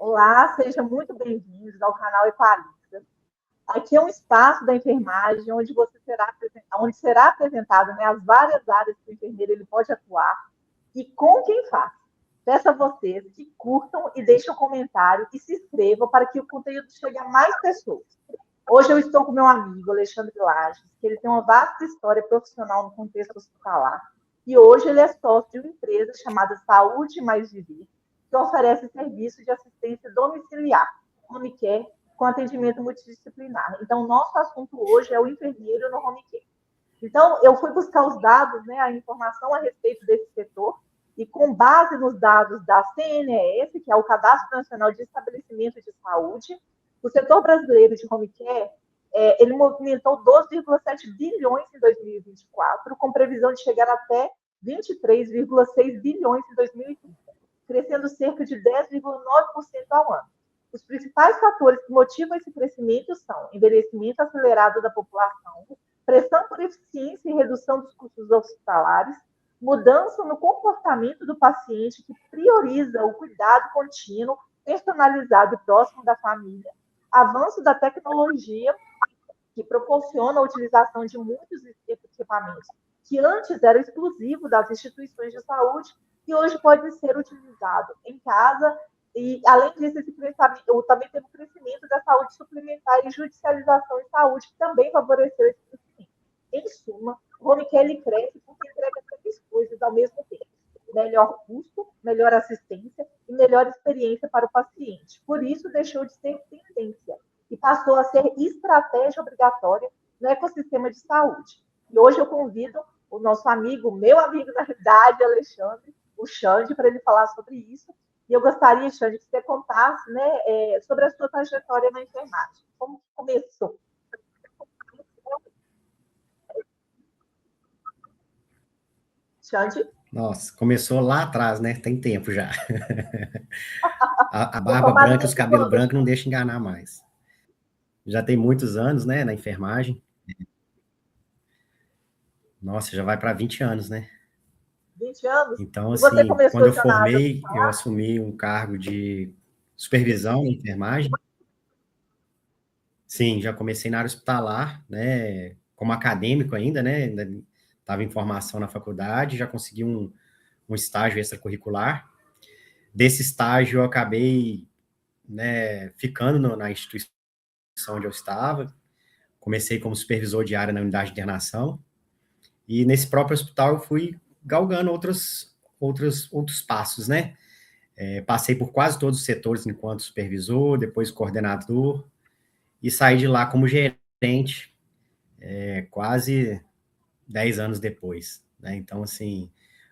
Olá, sejam muito bem-vindos ao canal Equalista. Aqui é um espaço da enfermagem onde será apresentado, né, as várias áreas que o enfermeiro ele pode atuar e com quem faz. Peço a vocês que curtam e deixem um comentário e se inscrevam para que o conteúdo chegue a mais pessoas. Hoje eu estou com meu amigo Alexandre Lages, que ele tem uma vasta história profissional no contexto hospitalar. E hoje ele é sócio de uma empresa chamada Saúde Mais Viver, que oferece serviço de assistência domiciliar, home care, com atendimento multidisciplinar. Então, nosso assunto hoje é o enfermeiro no home care. Então, eu fui buscar os dados, né, a informação a respeito desse setor, e com base nos dados da CNES, que é o Cadastro Nacional de Estabelecimento de Saúde, o setor brasileiro de home care, ele movimentou 12,7 bilhões em 2024, com previsão de chegar até 23,6 bilhões em 2030, crescendo cerca de 10,9% ao ano. Os principais fatores que motivam esse crescimento são envelhecimento acelerado da população, pressão por eficiência e redução dos custos hospitalares, mudança no comportamento do paciente que prioriza o cuidado contínuo, personalizado e próximo da família, avanço da tecnologia, que proporciona a utilização de muitos equipamentos que antes eram exclusivos das instituições de saúde e hoje pode ser utilizado em casa. E, além disso, também teve o crescimento da saúde suplementar e judicialização em saúde, que também favoreceu esse crescimento. Em suma, o home care cresce porque entrega três coisas ao mesmo tempo: melhor custo, melhor assistência e melhor experiência para o paciente. Por isso, deixou de ser tendência e passou a ser estratégia obrigatória no ecossistema de saúde. E hoje eu convido o nosso amigo, meu amigo na verdade, Alexandre, o Xande, para ele falar sobre isso. E eu gostaria, Xande, que você contasse, né, sobre a sua trajetória na enfermagem. Como começou? Xande? Nossa, começou lá atrás, né? Tem tempo já. A barba branca e os cabelos brancos não deixam enganar mais. Já tem muitos anos, né, na enfermagem. Nossa, já vai para 20 anos, né? 20 anos? Então, E você assim, quando começou eu já na área formei, eu hospitalar? assumi um cargo de supervisão na enfermagem. Sim, já comecei na área hospitalar, né? Como acadêmico ainda, né? Ainda estava em formação na faculdade, já consegui um estágio extracurricular. Desse estágio, eu acabei, né, ficando na instituição onde eu estava. Comecei como supervisor de área na unidade de internação. E nesse próprio hospital eu fui galgando outros passos, né? Passei por quase todos os setores enquanto supervisor, depois coordenador, e saí de lá como gerente, quase 10 anos depois, né? Então, assim,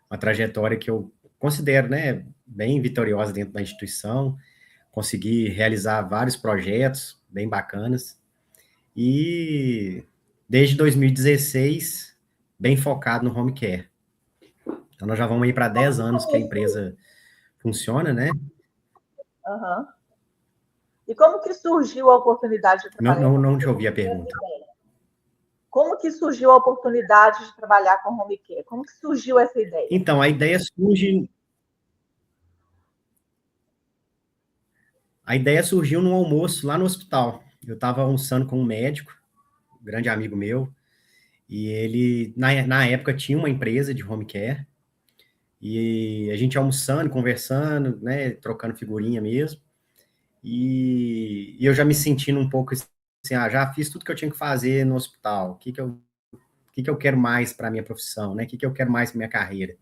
uma trajetória que eu considero, né, bem vitoriosa dentro da instituição, consegui realizar vários projetos bem bacanas, e desde 2016, bem focado no home care. Então, nós já vamos ir para 10 anos que a empresa funciona, né? Uhum. E como que surgiu a oportunidade de Não, trabalhar não, com home não te care? ouvi a Como foi essa pergunta. ideia? Como que surgiu a oportunidade de trabalhar com home care? Como que surgiu essa ideia? Então, a ideia surgiu num almoço lá no hospital. Eu estava almoçando com um médico, um grande amigo meu, e ele, na época, tinha uma empresa de home care, e a gente almoçando, conversando, né, trocando figurinha mesmo, e eu já me sentindo um pouco assim, já fiz tudo que eu tinha que fazer no hospital, o que eu quero mais para a minha profissão, né, o que eu quero mais para minha carreira.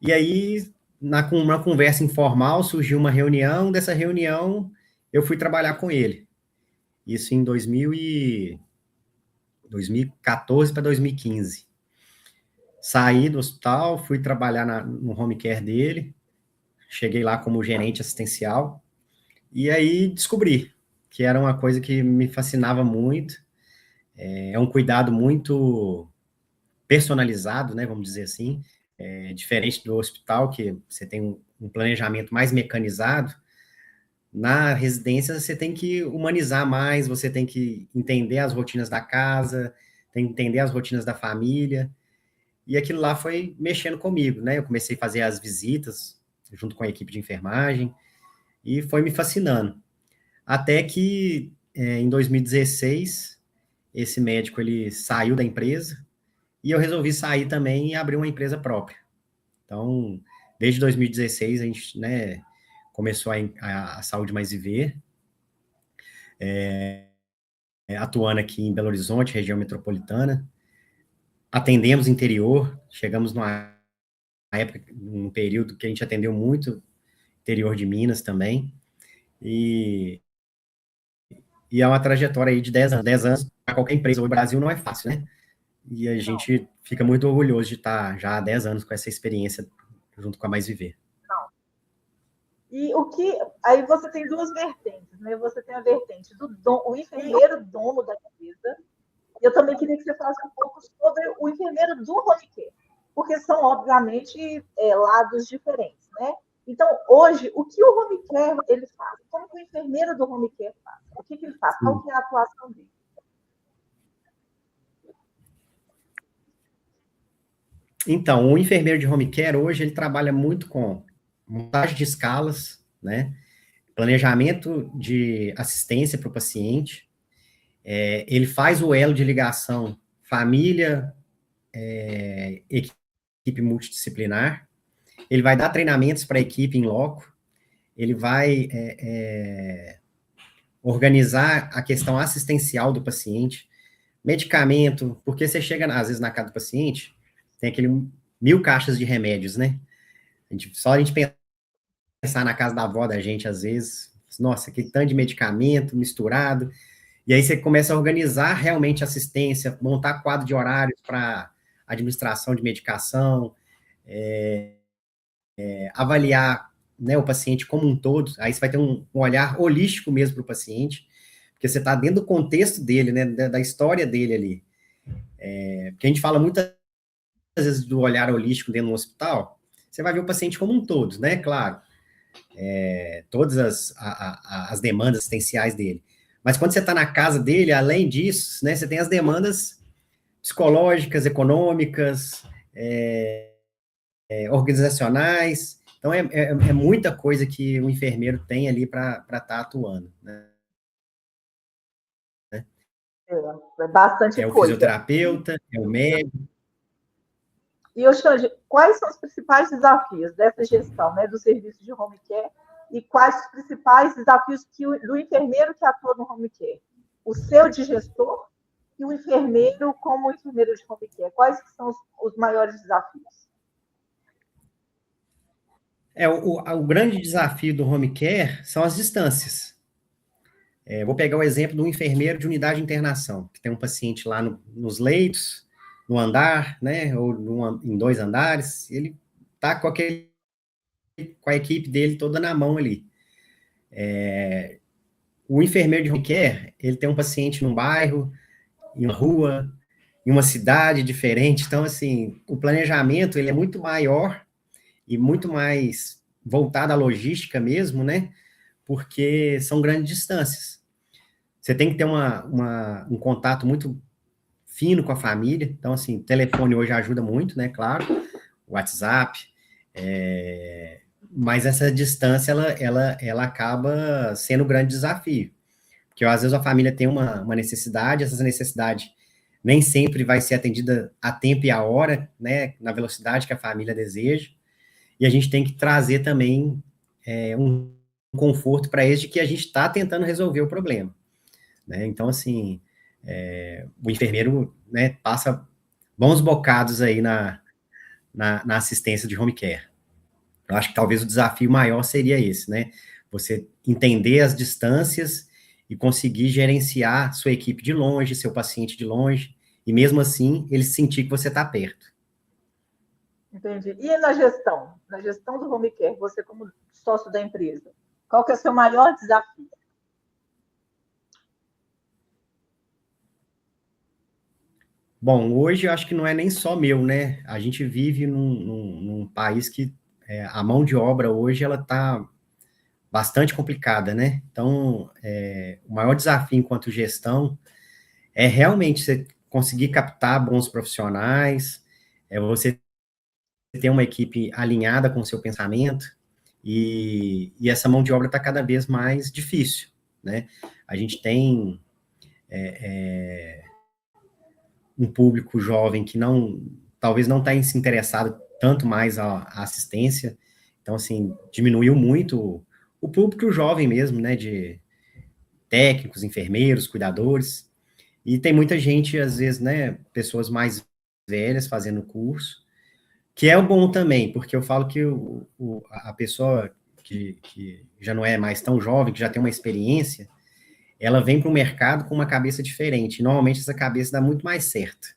E aí, uma conversa informal, surgiu uma reunião, dessa reunião eu fui trabalhar com ele. Isso em 2014 para 2015. Saí do hospital, fui trabalhar no home care dele, cheguei lá como gerente assistencial, e aí descobri que era uma coisa que me fascinava muito, é um cuidado muito personalizado, né, vamos dizer assim, diferente do hospital, que você tem um planejamento mais mecanizado. Na residência, você tem que humanizar mais, você tem que entender as rotinas da casa, tem que entender as rotinas da família, e aquilo lá foi mexendo comigo, né? Eu comecei a fazer as visitas junto com a equipe de enfermagem, e foi me fascinando. Até que, em 2016, esse médico, ele saiu da empresa, e eu resolvi sair também e abrir uma empresa própria. Então, desde 2016, a gente, né, começou a Saúde Mais Viver, atuando aqui em Belo Horizonte, região metropolitana. Atendemos interior, chegamos numa época, num período que a gente atendeu muito interior de Minas também, e, e é uma trajetória aí de 10 anos. 10 anos para qualquer empresa no Brasil não é fácil, né? E a gente fica muito orgulhoso de estar já há 10 anos com essa experiência junto com a Mais Viver. E aí você tem duas vertentes, né? Você tem a vertente do o enfermeiro dono da empresa. E eu também queria que você falasse um pouco sobre o enfermeiro do home care, porque são, obviamente, lados diferentes, né? Então, hoje, o que o home care ele faz? Como que o enfermeiro do home care faz? O que ele faz? Qual que é a atuação dele? Então, o enfermeiro de home care hoje, ele trabalha muito com montagem de escalas, né? Planejamento de assistência para o paciente, ele faz o elo de ligação família, equipe multidisciplinar, ele vai dar treinamentos para a equipe em loco, ele vai organizar a questão assistencial do paciente, medicamento, porque você chega, às vezes, na casa do paciente, tem aquele 1000 caixas de remédios, né? Só a gente pensar na casa da avó da gente, às vezes, nossa, que tanto de medicamento misturado, e aí você começa a organizar realmente a assistência, montar quadro de horários para administração de medicação, avaliar, né, o paciente como um todo, aí você vai ter um olhar holístico mesmo para o paciente, porque você está dentro do contexto dele, né, da história dele ali. Porque a gente fala muitas vezes do olhar holístico dentro do hospital, você vai ver o paciente como um todo, né, claro, todas as demandas assistenciais dele. Mas quando você está na casa dele, além disso, né, você tem as demandas psicológicas, econômicas, organizacionais. Então, é muita coisa que o enfermeiro tem ali para estar atuando. Né? É bastante É o coisa. fisioterapeuta, é o médico. E, Xande, quais são os principais desafios dessa gestão, né, do serviço de home care, e quais os principais desafios do enfermeiro que atua no home care? O seu de gestor e o enfermeiro como enfermeiro de home care. Quais são os maiores desafios? O grande desafio do home care são as distâncias. Vou pegar o exemplo do enfermeiro de unidade de internação, que tem um paciente lá nos leitos, no andar, né, ou em 2 andares, ele está com a equipe dele toda na mão ali. O enfermeiro de home care, ele tem um paciente num bairro, em uma rua, em uma cidade diferente, então, assim, o planejamento, ele é muito maior e muito mais voltado à logística mesmo, né, porque são grandes distâncias. Você tem que ter um contato muito fino com a família. Então, assim, telefone hoje ajuda muito, né? Claro, WhatsApp. Mas essa distância, ela acaba sendo um grande desafio. Porque, às vezes, a família tem uma necessidade, essa necessidade nem sempre vai ser atendida a tempo e a hora, né? Na velocidade que a família deseja. E a gente tem que trazer também um conforto para eles de que a gente está tentando resolver o problema. Né? Então, assim, o enfermeiro, né, passa bons bocados aí na assistência de home care. Eu acho que talvez o desafio maior seria esse, né? Você entender as distâncias e conseguir gerenciar sua equipe de longe, seu paciente de longe, e mesmo assim, ele sentir que você está perto. Entendi. E na gestão? Na gestão do home care, você como sócio da empresa, qual que é o seu maior desafio? Bom, hoje eu acho que não é nem só meu, né? A gente vive num país que a mão de obra hoje ela está bastante complicada, né? Então, o maior desafio enquanto gestão é realmente você conseguir captar bons profissionais, você ter uma equipe alinhada com o seu pensamento e essa mão de obra está cada vez mais difícil, né? A gente tem um público jovem que talvez não está se interessado tanto mais à assistência, então, assim, diminuiu muito o público jovem mesmo, né, de técnicos, enfermeiros, cuidadores, e tem muita gente, às vezes, né, pessoas mais velhas fazendo curso, que é o bom também, porque eu falo que a pessoa que já não é mais tão jovem, que já tem uma experiência, ela vem para o mercado com uma cabeça diferente. Normalmente essa cabeça dá muito mais certo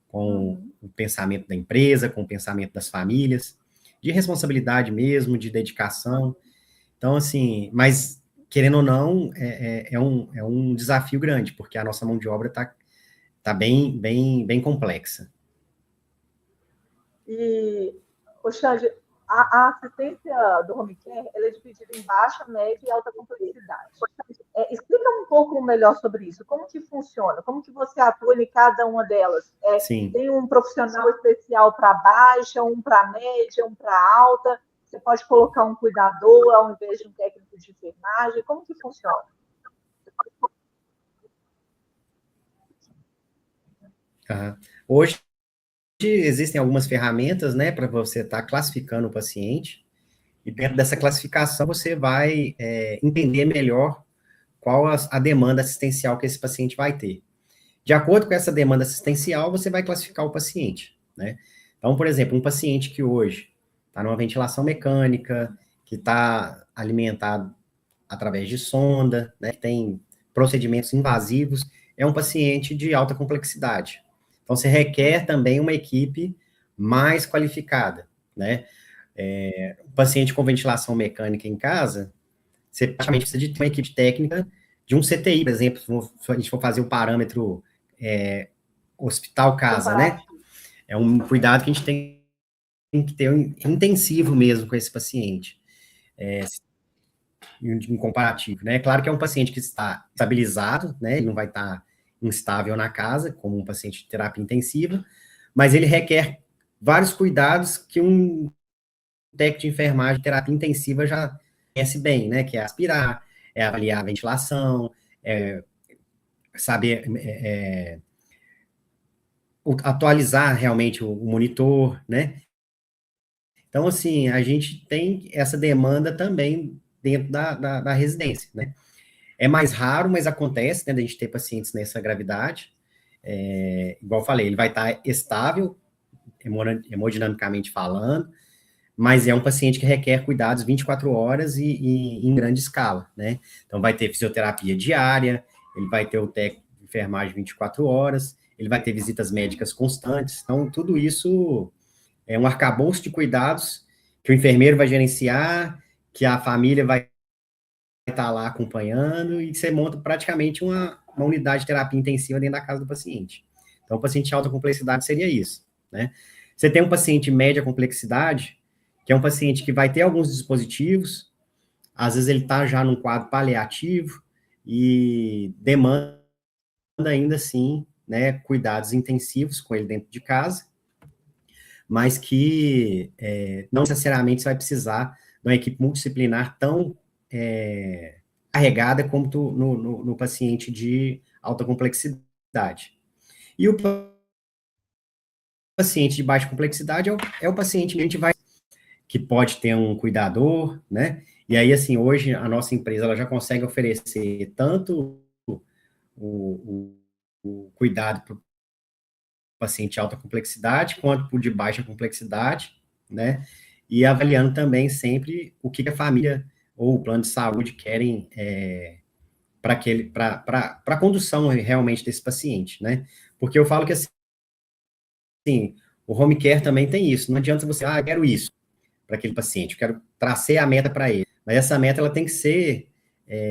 com o pensamento da empresa, com o pensamento das famílias, de responsabilidade mesmo, de dedicação. Então, assim, mas querendo ou não, é um desafio grande, porque a nossa mão de obra tá bem complexa. E, Xande, a assistência do home care ela é dividida em baixa, média e alta complexidade. Explica um pouco melhor sobre isso. Como que funciona? Como que você atua em cada uma delas? Sim. Tem um profissional especial para baixa, um para média, um para alta? Você pode colocar um cuidador ao invés de um técnico de enfermagem? Como que funciona? Hoje existem algumas ferramentas, né, para você estar classificando o paciente, e dentro dessa classificação você vai entender melhor qual a demanda assistencial que esse paciente vai ter. De acordo com essa demanda assistencial, você vai classificar o paciente, né? Então, por exemplo, um paciente que hoje está numa ventilação mecânica, que está alimentado através de sonda, né, que tem procedimentos invasivos, é um paciente de alta complexidade. Então, você requer também uma equipe mais qualificada, né? Um paciente com ventilação mecânica em casa, você praticamente precisa de uma equipe técnica de um CTI, por exemplo, se a gente for fazer o parâmetro hospital-casa, né? É um cuidado que a gente tem que ter intensivo mesmo com esse paciente. Em comparativo, né? Claro que é um paciente que está estabilizado, né? Ele não vai estar instável na casa, como um paciente de terapia intensiva, mas ele requer vários cuidados que um técnico de enfermagem de terapia intensiva já conhece bem, né? Que é aspirar, é avaliar a ventilação, saber atualizar realmente o monitor, né? Então, assim, a gente tem essa demanda também dentro da residência, né? É mais raro, mas acontece, né, da gente ter pacientes nessa gravidade. Igual eu falei, ele vai estar estável, hemodinamicamente falando, mas é um paciente que requer cuidados 24 horas e em grande escala, né? Então, vai ter fisioterapia diária, ele vai ter o técnico de enfermagem 24 horas, ele vai ter visitas médicas constantes. Então, tudo isso é um arcabouço de cuidados que o enfermeiro vai gerenciar, que a família vai estar lá acompanhando, e você monta praticamente uma unidade de terapia intensiva dentro da casa do paciente. Então, o paciente de alta complexidade seria isso, né? Você tem um paciente de média complexidade, que é um paciente que vai ter alguns dispositivos, às vezes ele está já num quadro paliativo e demanda ainda assim, né, cuidados intensivos com ele dentro de casa, mas que não necessariamente você vai precisar de uma equipe multidisciplinar tão carregada como no paciente de alta complexidade. E o paciente de baixa complexidade é o paciente que a gente vai, que pode ter um cuidador, né? E aí, assim, hoje a nossa empresa ela já consegue oferecer tanto o cuidado para o paciente de alta complexidade quanto para o de baixa complexidade, né? E avaliando também sempre o que a família ou o plano de saúde querem para a condução realmente desse paciente, né? Porque eu falo que assim, o home care também tem isso. Não adianta você, eu quero isso para aquele paciente, eu quero tracer a meta para ele. Mas essa meta ela tem que ser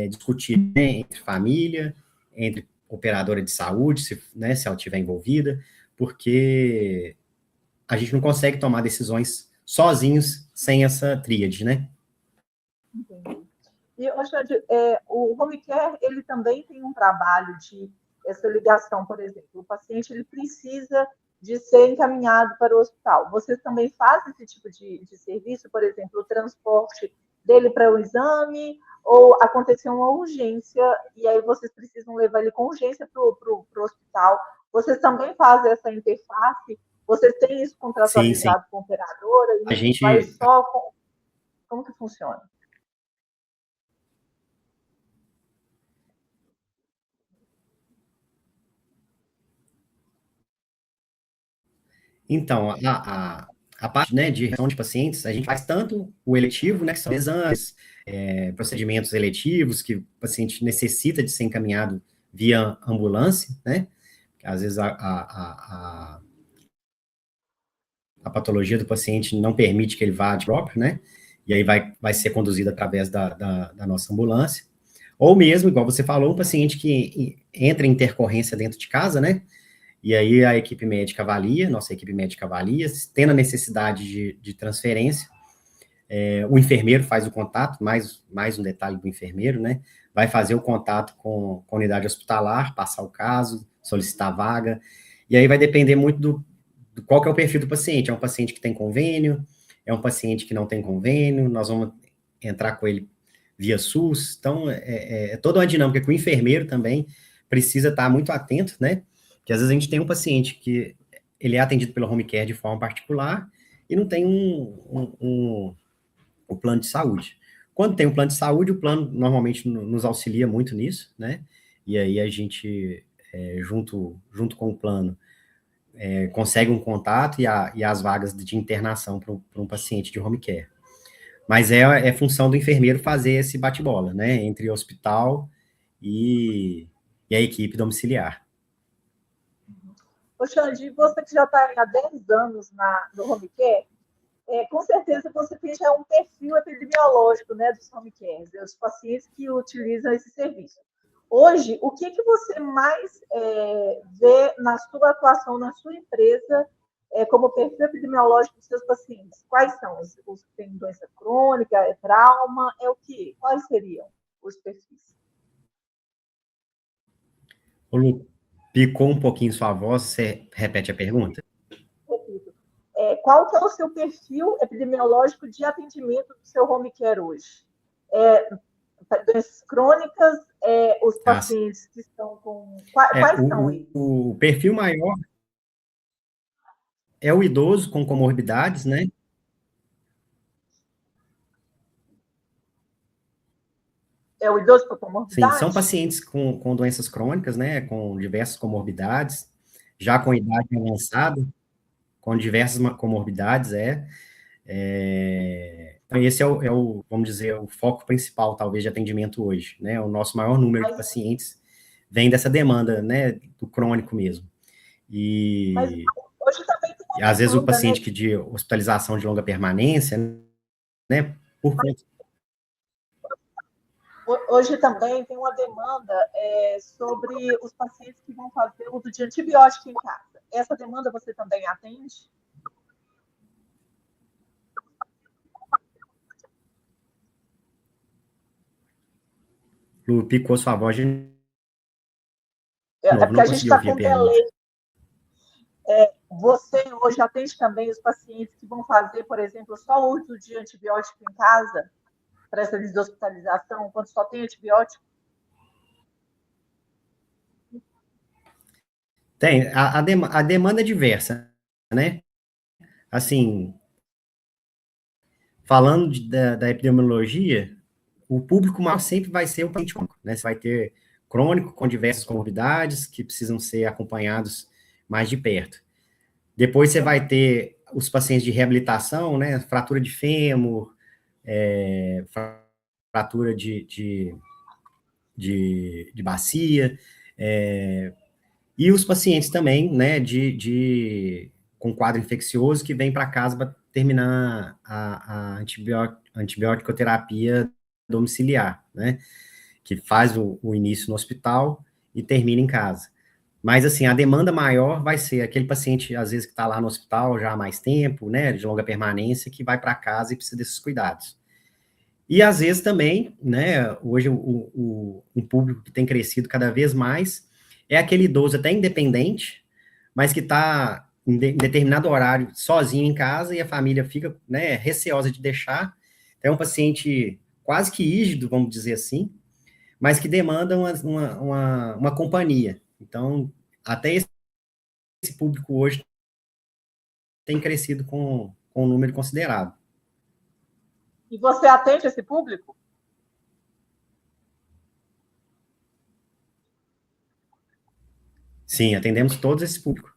discutida, né, entre família, entre operadora de saúde, se ela estiver envolvida, porque a gente não consegue tomar decisões sozinhos sem essa tríade, né? Entendi. E, Xande, o home care, ele também tem um trabalho de essa ligação, por exemplo, o paciente ele precisa de ser encaminhado para o hospital. Vocês também fazem esse tipo de serviço, por exemplo, o transporte dele para o exame, ou aconteceu uma urgência, e aí vocês precisam levar ele com urgência para o hospital. Vocês também fazem essa interface? Vocês têm isso Sim, sim. contratualizado com a operadora? A Isso vai gente, só com... Como que funciona? então, a parte, né, de redução de pacientes, a gente faz tanto o eletivo, né, que são exames, procedimentos eletivos, que o paciente necessita de ser encaminhado via ambulância, né, às vezes a patologia do paciente não permite que ele vá de próprio, né, e aí vai ser conduzido através da nossa ambulância, ou mesmo, igual você falou, um paciente que entra em intercorrência dentro de casa, né, e aí a equipe médica avalia, nossa equipe médica avalia, tendo a necessidade de transferência, o enfermeiro faz o contato, mais um detalhe do enfermeiro, né? Vai fazer o contato com a unidade hospitalar, passar o caso, solicitar vaga, e aí vai depender muito do qual que é o perfil do paciente. É um paciente que tem convênio, é um paciente que não tem convênio, nós vamos entrar com ele via SUS, então é toda uma dinâmica que o enfermeiro também precisa estar muito atento, né? Porque às vezes a gente tem um paciente que ele é atendido pelo home care de forma particular e não tem o plano de saúde. Quando tem um plano de saúde, o plano normalmente nos auxilia muito nisso, né? E aí a gente, junto com o plano, consegue um contato e as vagas de internação para um paciente de home care. Mas é função do enfermeiro fazer esse bate-bola, né? Entre o hospital e a equipe domiciliar. Ô, Xande, você que já está há 10 anos no home care, com certeza você tem já um perfil epidemiológico, né, dos home cares, dos pacientes que utilizam esse serviço. Hoje, o que você mais vê na sua atuação, na sua empresa, como perfil epidemiológico dos seus pacientes? Quais são? Os que têm doença crônica, trauma, o quê? Quais seriam os perfis? Ô, Lu, picou um pouquinho sua voz, você repete a pergunta? Repito. Qual que é o seu perfil epidemiológico de atendimento do seu home care hoje? Doenças crônicas, os pacientes que estão com... Quais são eles? O perfil maior é o idoso com comorbidades, né? É o idoso com Sim, comorbidade? são pacientes com doenças crônicas, né? Com diversas comorbidades, já com idade avançada, com diversas comorbidades, Então, esse vamos dizer, o foco principal, talvez, de atendimento hoje, né? O nosso maior número de pacientes vem dessa demanda, né? Do crônico mesmo. Mas hoje também tem E às vezes o paciente né? que de hospitalização de longa permanência, né? Por conta. Hoje também tem uma demanda sobre os pacientes que vão fazer uso de antibiótico em casa. Essa demanda você também atende? Lu, picou sua voz de novo, Porque não a gente consegui está ouvir a com pergunta. delay. Você hoje atende também os pacientes que vão fazer, por exemplo, só uso de antibiótico em casa, para essa deshospitalização, quando só tem antibiótico? Tem, a demanda é diversa, né? Assim, falando da epidemiologia, o público maior sempre vai ser o paciente crônico, né? Você vai ter crônico com diversas comorbidades que precisam ser acompanhados mais de perto. Depois você vai ter os pacientes de reabilitação, né? Fratura de fêmur, fratura de bacia, e os pacientes também, né, com quadro infeccioso que vem para casa para terminar a antibiótico-terapia domiciliar, né, que faz o início no hospital e termina em casa. Mas, assim, a demanda maior vai ser aquele paciente, às vezes, que está lá no hospital já há mais tempo, né, de longa permanência, que vai para casa e precisa desses cuidados. E, às vezes, também, né, hoje um público que tem crescido cada vez mais é aquele idoso até independente, mas que está em determinado horário sozinho em casa e a família fica, né, receosa de deixar, É um paciente quase que rígido, vamos dizer assim, mas que demanda uma companhia. Então, até esse público hoje tem crescido com um número considerável. E você atende esse público? Sim, atendemos todos esse público.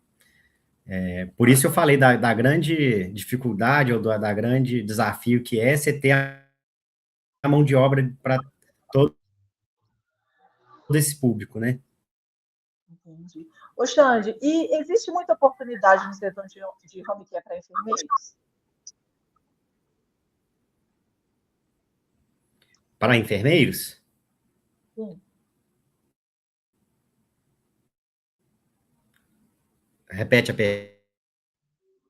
Por isso eu falei da grande dificuldade ou da grande desafio que é você ter a mão de obra para todo esse público, né? Entendi. Ô, Xande, e existe muita oportunidade no setor de home care para enfermeiros? Para enfermeiros? Sim. Repete a Tem,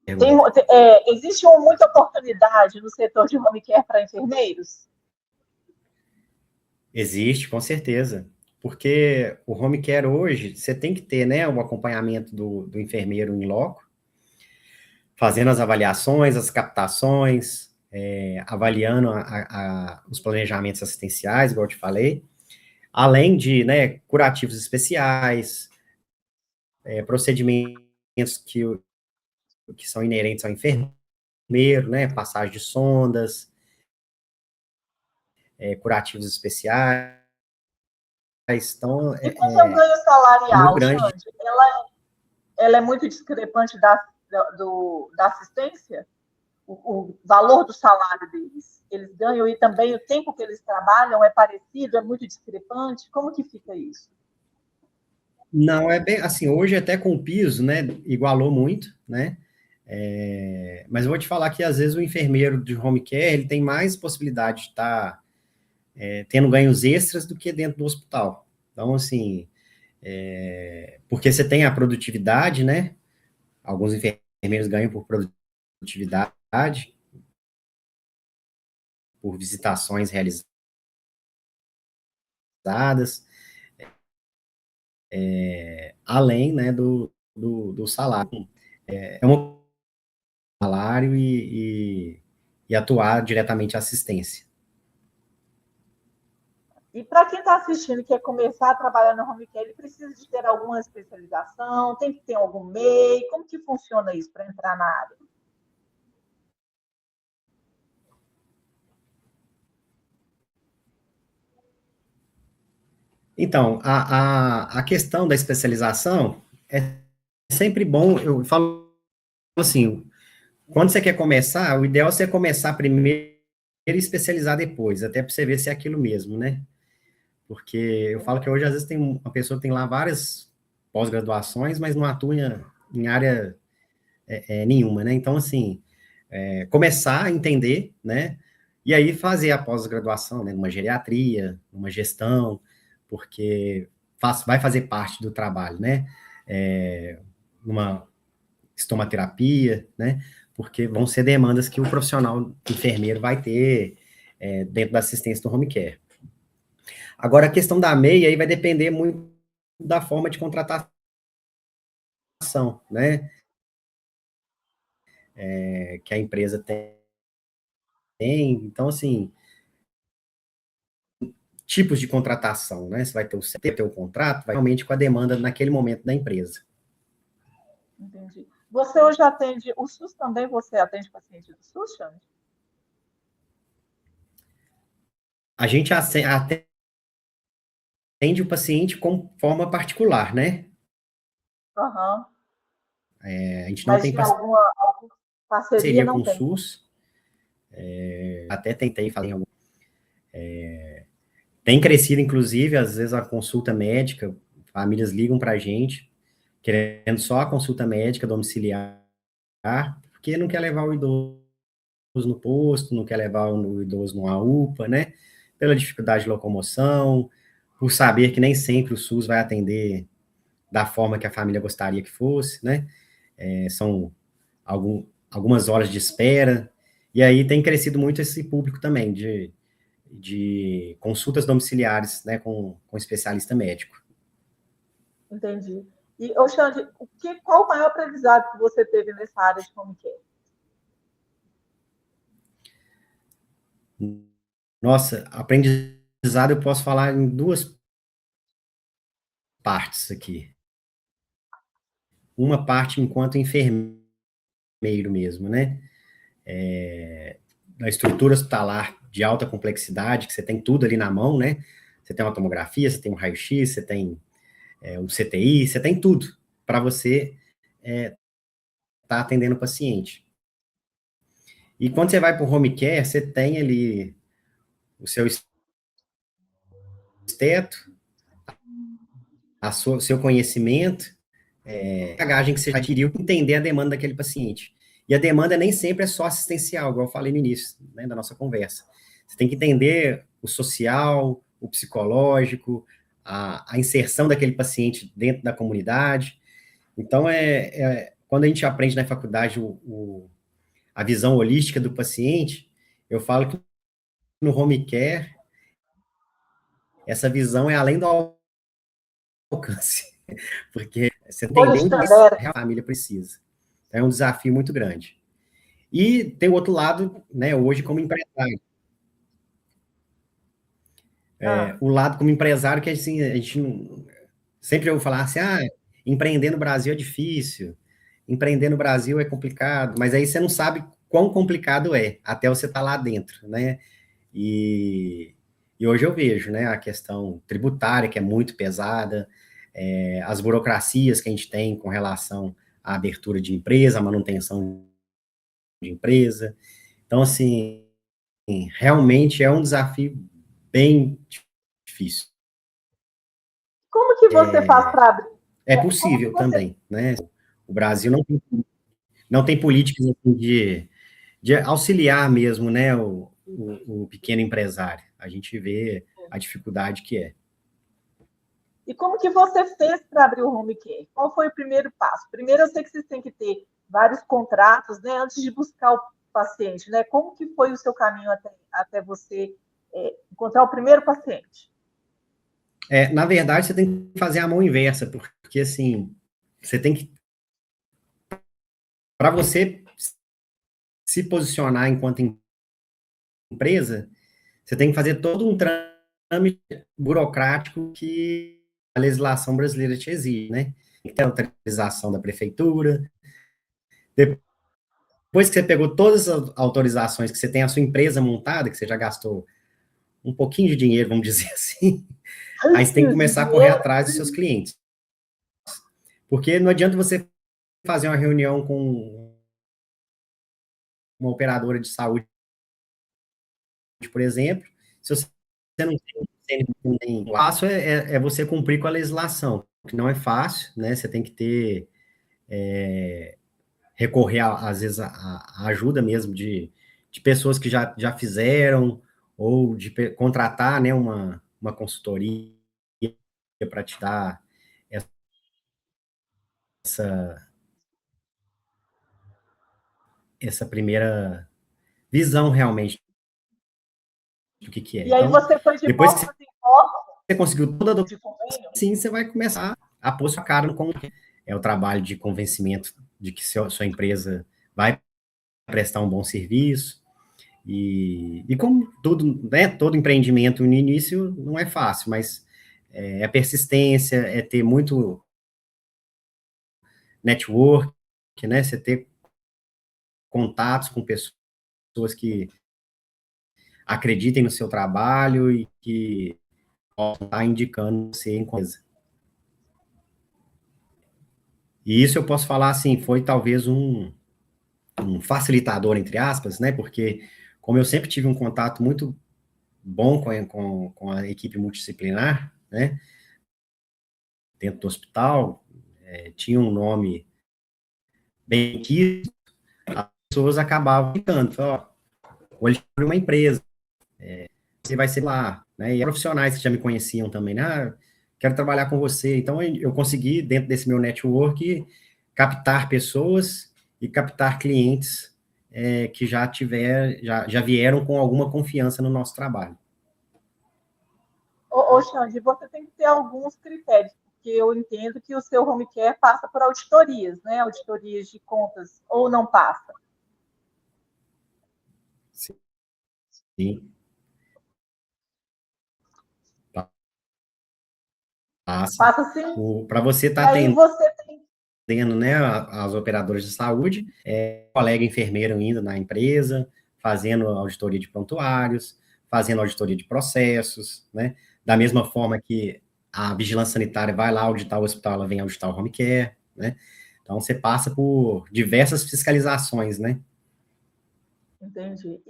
pergunta. existe muita oportunidade no setor de home care para enfermeiros? Existe, com certeza. Porque o home care hoje, você tem que ter, né, o acompanhamento do enfermeiro em loco, fazendo as avaliações, as captações, avaliando os planejamentos assistenciais, igual eu te falei, além de, né, curativos especiais, procedimentos que são inerentes ao enfermeiro, né, passagem de sondas, curativos especiais. Então, E quando é um ganho é muito salarial, grande. Xande, ela é muito discrepante da assistência? O valor do salário deles? Eles ganham e também o tempo que eles trabalham é parecido, é muito discrepante? Como que fica isso? Não, é bem assim, hoje até com o piso, né, igualou muito, né, mas eu vou te falar que às vezes o enfermeiro de home care, ele tem mais possibilidade de estar tendo ganhos extras do que dentro do hospital. Então, assim, porque você tem a produtividade, né, alguns enfermeiros ganham por produtividade, por visitações realizadas, além, né, do salário. É um salário e atuar diretamente a assistência. E para quem está assistindo e quer começar a trabalhar no home care, ele precisa de ter alguma especialização, tem que ter algum MEI, como que funciona isso para entrar na área? Então, a questão da especialização é sempre bom, eu falo assim, quando você quer começar, o ideal é você começar primeiro e especializar depois, até para você ver se é aquilo mesmo, né? Porque eu falo que hoje, às vezes, tem uma pessoa que tem lá várias pós-graduações, mas não atua em área nenhuma, né? Então, assim, começar a entender, né? E aí fazer a pós-graduação, né? Numa geriatria, numa gestão, porque vai fazer parte do trabalho, né? Numa estomaterapia, né? Porque vão ser demandas que o profissional enfermeiro vai ter dentro da assistência do home care. Agora, a questão da MEI aí vai depender muito da forma de contratação, né? Que a empresa tem. Então, assim, tipos de contratação, né? Você vai ter o contrato, vai realmente com a demanda naquele momento da empresa. Entendi. Você hoje atende o SUS também? Você atende paciente do SUS, Xande? A gente atende o paciente com forma particular, né? Aham. A gente não Mas tem de alguma parceria parceria não com o tem. SUS, até tentei fazer algum. Tem crescido, inclusive, às vezes a consulta médica, famílias ligam para a gente, querendo só a consulta médica domiciliar, porque não quer levar o idoso no posto, não quer levar o idoso numa UPA, né? Pela dificuldade de locomoção, por saber que nem sempre o SUS vai atender da forma que a família gostaria que fosse, né? São algumas horas de espera, e aí tem crescido muito esse público também, de consultas domiciliares, né, com especialista médico. Entendi. E, Xande, qual o maior aprendizado que você teve nessa área de home care? Nossa, aprendizado eu posso falar em duas partes aqui. Uma parte enquanto enfermeiro mesmo, né? Da estrutura hospitalar de alta complexidade, que você tem tudo ali na mão, né? Você tem uma tomografia, você tem um raio-x, você tem um CTI, você tem tudo para você estar atendendo o paciente. E quando você vai para o home care, você tem ali o seu esteto, seu conhecimento, a bagagem que você adquiriu, entender a demanda daquele paciente. E a demanda nem sempre é só assistencial, igual eu falei no início, né, da nossa conversa. Você tem que entender o social, o psicológico, a inserção daquele paciente dentro da comunidade. Então, quando a gente aprende na faculdade a visão holística do paciente, eu falo que no home care, essa visão é além do alcance, porque você entender onde a família precisa. É um desafio muito grande. E tem o outro lado, né, hoje como empresário. O lado como empresário que assim, a gente sempre ouve falar assim, empreender no Brasil é difícil, empreender no Brasil é complicado, mas aí você não sabe quão complicado é, até você estar lá dentro, né? E hoje eu vejo, né, a questão tributária, que é muito pesada, as burocracias que a gente tem com relação à abertura de empresa, à manutenção de empresa. Então, assim, realmente é um desafio bem difícil. Como que você faz para abrir? É possível também, né? O Brasil não tem políticas assim, de auxiliar mesmo, né, o pequeno empresário. A gente vê a dificuldade que é. E como que você fez para abrir o home care? Qual foi o primeiro passo? Primeiro, eu sei que vocês têm que ter vários contratos, né, antes de buscar o paciente, né? Como que foi o seu caminho até você encontrar o primeiro paciente? Na verdade, você tem que fazer a mão inversa, porque, assim, você tem que... Para você se posicionar enquanto empresa, você tem que fazer todo um trâmite burocrático que a legislação brasileira te exige, né? Tem que ter autorização da prefeitura. Depois que você pegou todas as autorizações, que você tem a sua empresa montada, que você já gastou um pouquinho de dinheiro, vamos dizer assim, aí você tem que começar a correr atrás dos seus clientes. Porque não adianta você fazer uma reunião com uma operadora de saúde, por exemplo, se você não tem... O passo é você cumprir com a legislação, que não é fácil, né? Você tem que ter... recorrer, às vezes, a ajuda mesmo de pessoas que já fizeram, ou de contratar, né, uma consultoria para te dar essa primeira visão realmente do que é. E aí Então, você foi de depois que porta em porta você conseguiu toda a de convênio? sim, você vai começar a pôr sua cara no como é o trabalho de convencimento de que sua empresa vai prestar um bom serviço. E como tudo, né, todo empreendimento no início não é fácil, mas é persistência, é ter muito network, né, você ter contatos com pessoas que acreditem no seu trabalho e que possam estar indicando você em coisa. E isso eu posso falar assim, foi talvez um facilitador, entre aspas, né, porque como eu sempre tive um contato muito bom com a equipe multidisciplinar, né, dentro do hospital, tinha um nome bem quisto, as pessoas acabavam ficando, ó, hoje abre uma empresa, você vai ser lá, né, e profissionais que já me conheciam também, né, quero trabalhar com você, então eu consegui, dentro desse meu network, captar pessoas e captar clientes que já vieram com alguma confiança no nosso trabalho. Xande, você tem que ter alguns critérios, porque eu entendo que o seu home care passa por auditorias, né? Auditorias de contas, ou não passa? Sim. Passa assim. Para você estar atendendo, né, as operadoras de saúde, colega enfermeiro indo na empresa, fazendo auditoria de prontuários, fazendo auditoria de processos, né? Da mesma forma que a vigilância sanitária vai lá auditar o hospital, ela vem auditar o home care, né? Então, você passa por diversas fiscalizações, né? Entendi.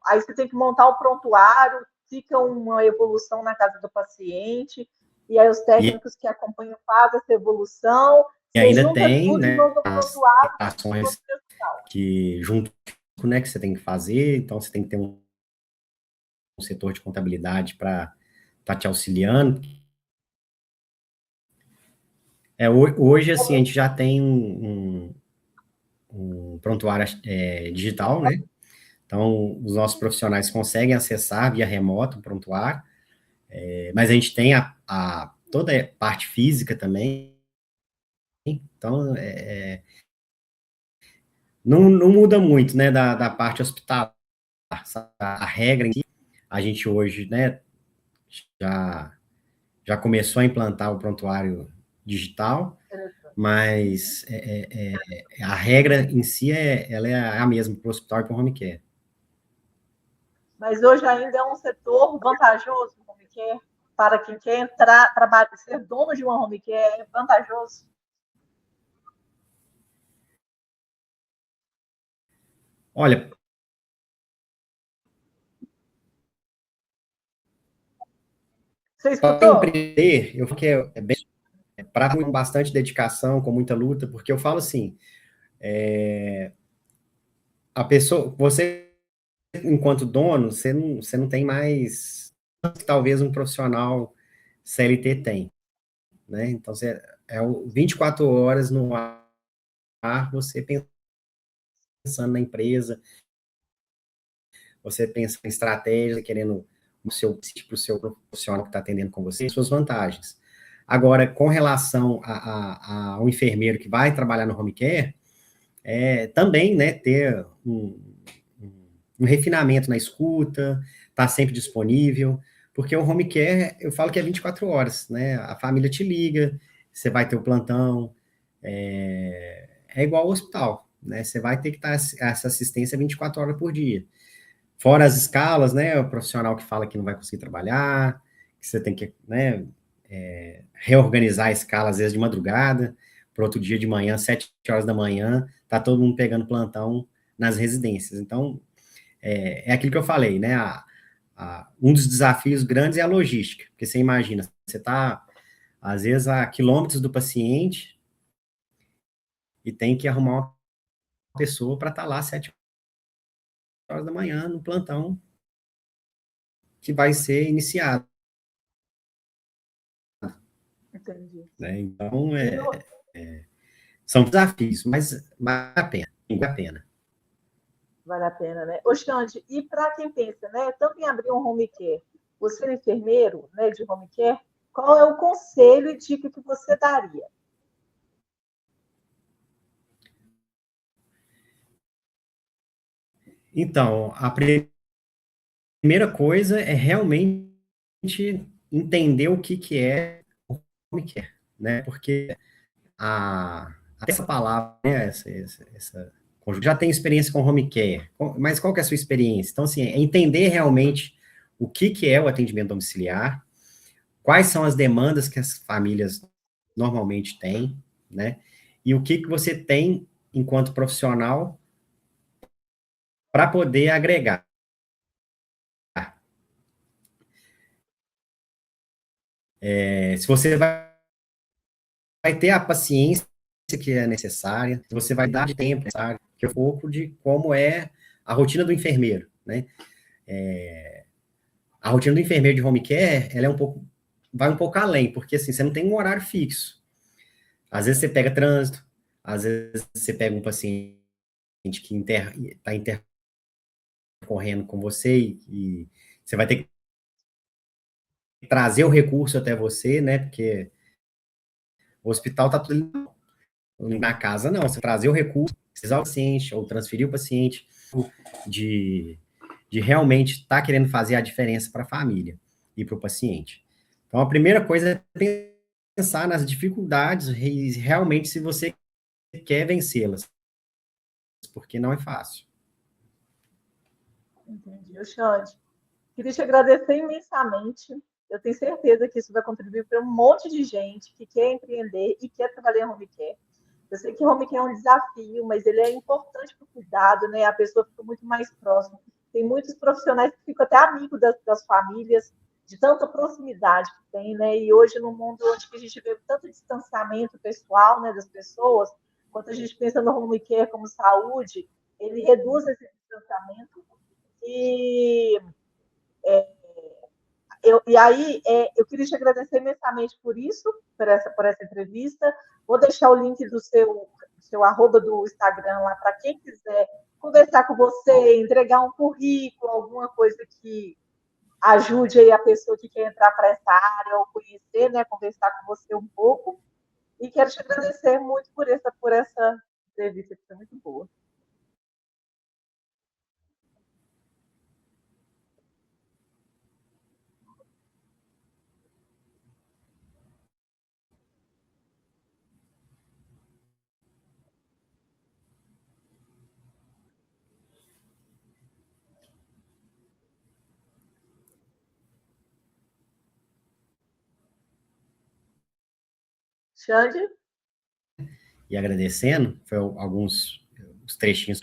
Aí você tem que montar o prontuário, fica uma evolução na casa do paciente, e aí os técnicos que acompanham fazem essa evolução, e você ainda junta tem, tudo de né, novo no as prontuário ações que junto, né, que você tem que fazer, então você tem que ter um setor de contabilidade para estar te auxiliando. Hoje, assim, a gente já tem um prontuário digital, né? Então, os nossos profissionais conseguem acessar via remoto o prontuário, mas a gente tem toda a parte física também. Então, não muda muito, né, da parte hospitalar. A regra em si, a gente hoje, né, já começou a implantar o prontuário digital, mas a regra em si ela é a mesma para o hospital e para o home care. Mas hoje ainda é um setor vantajoso o home care, para quem quer entrar, trabalhar, ser dono de uma home care é vantajoso. Olha, Você para escutou? empreender, eu falo que é bem com bastante dedicação, com muita luta, porque eu falo assim, a pessoa, você, enquanto dono, você não tem mais que talvez um profissional CLT tem, né? Então, você 24 horas no ar, você pensando na empresa, você pensa em estratégia, querendo o seu profissional que está atendendo com você, suas vantagens. Agora, com relação ao enfermeiro que vai trabalhar no home care, também, né, ter um refinamento na escuta, estar sempre disponível, porque o home care, eu falo que é 24 horas, né? A família te liga, você vai ter o plantão, é igual ao hospital, né? Você vai ter que estar essa assistência 24 horas por dia. Fora as escalas, né? O profissional que fala que não vai conseguir trabalhar, que você tem que, né, reorganizar a escala, às vezes de madrugada, para outro dia de manhã, 7 horas da manhã, tá todo mundo pegando plantão nas residências. Então, aquilo que eu falei, né? Um dos desafios grandes é a logística, porque você imagina, você está, às vezes, a quilômetros do paciente e tem que arrumar uma pessoa para estar lá 7 horas da manhã no plantão que vai ser iniciado. Entendi. Né? Então, são desafios, mas vale a pena, vale a pena. Vale a pena, né? Ô, Xande, e para quem pensa, né, tanto em abrir um home care, você é enfermeiro, né, de home care, qual é o conselho e dica que você daria? Então, a primeira coisa é realmente entender o que é o home care, né? Porque essa palavra, né, essa já tem experiência com home care, mas qual que é a sua experiência? Então, assim, é entender realmente o que é o atendimento domiciliar, quais são as demandas que as famílias normalmente têm, né? E o que você tem enquanto profissional para poder agregar. Se você vai ter a paciência que é necessária, se você vai dar de tempo necessário, que é um pouco de como é a rotina do enfermeiro, né? A rotina do enfermeiro de home care, ela vai um pouco além, porque assim, você não tem um horário fixo. Às vezes você pega trânsito, às vezes você pega um paciente que está intercorrendo com você e você vai ter que trazer o recurso até você, né? Porque o hospital está tudo na casa, não. Você trazer o recurso, precisar o paciente ou transferir o paciente de realmente estar querendo fazer a diferença para a família e para o paciente. Então, a primeira coisa é pensar nas dificuldades e realmente se você quer vencê-las, porque não é fácil. Entendi, Xande. Queria te agradecer imensamente. Eu tenho certeza que isso vai contribuir para um monte de gente que quer empreender e quer trabalhar em home care. Eu sei que home care é um desafio, mas ele é importante para o cuidado, né? A pessoa fica muito mais próxima. Tem muitos profissionais que ficam até amigos das famílias, de tanta proximidade que tem, né? E hoje, no mundo onde a gente vê tanto distanciamento pessoal, né, das pessoas, quando a gente pensa no home care como saúde, ele reduz esse distanciamento e eu queria te agradecer imensamente por isso, por essa entrevista. Vou deixar o link do seu arroba do Instagram lá para quem quiser conversar com você, entregar um currículo, alguma coisa que ajude aí a pessoa que quer entrar para essa área ou conhecer, né, conversar com você um pouco. E quero te agradecer muito por essa entrevista, que foi muito boa. Xande? E agradecendo, foi alguns os trechinhos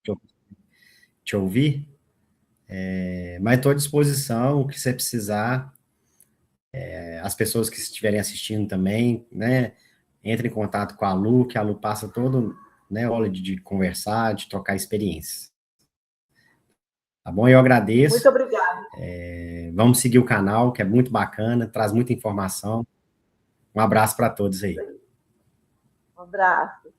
que eu te ouvi, mas estou à disposição, o que você precisar, as pessoas que estiverem assistindo também, né, entre em contato com a Lu, que a Lu passa todo, né, hora de conversar, de trocar experiências. Tá bom? Eu Muito agradeço. obrigada. Vamos seguir o canal, que é muito bacana, traz muita informação. Um abraço para todos aí. Um abraço.